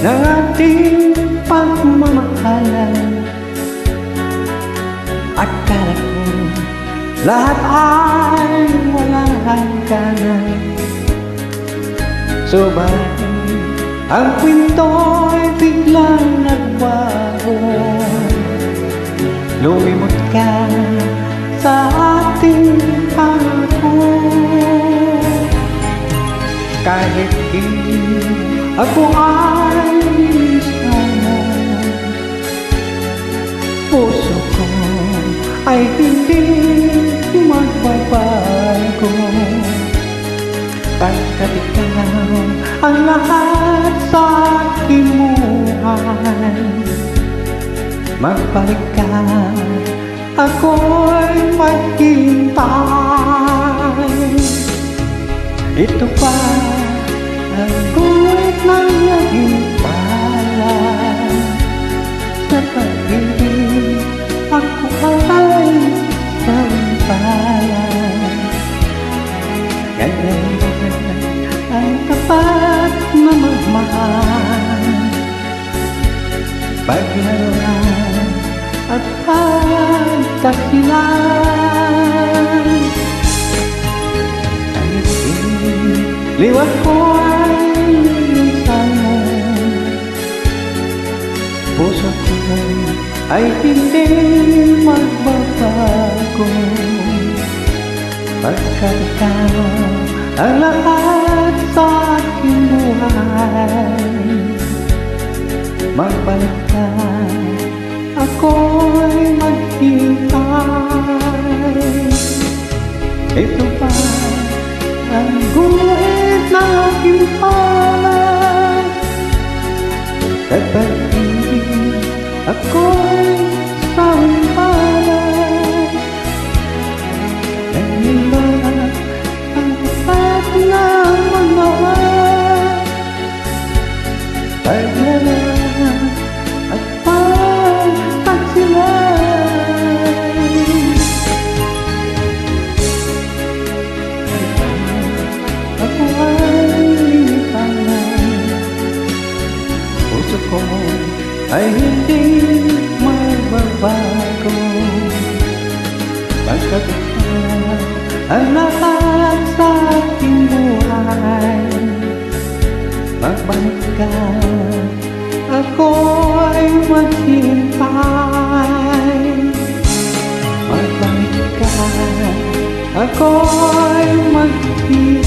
ng ating pagmamahalan. Akala ko lahat ay walang hangganan, subalit ang kwinto'y biglang nagbago. Lumimot ka sa ating pangako, kahit di ako ay nilisan mo. Puso ko ay hindi magbabago, pagkat ikaw ang lahat sa aking buhay. Magbalik ka, ako'y maghintay. Ito pa ang guhit ng naging palad. Sa pag-ibig ako ay sampalan. Ganyan ang tapat na magmahal, paglaruan at pagkasilan. Kahit liwat ko ay lilisan mo, puso ko ay hindi magbabago, pagkat ikaw ang lahat sa aking buhay. Magbalik ka, ako'y maghintay. Ito pa ang guhit ng aking palad. Sa pag-ibig ako'y sampalan. Ganyan ba ang tapat na magmahal, paglalaan at pagkasilan. Ako ay lilipanan, puso ko ay hindi magbabago, pagkat ikaw ang lahat sa aking buhay. Magbalik ka, ako'y maghintay. Magbalik ka, ako'y maghintay.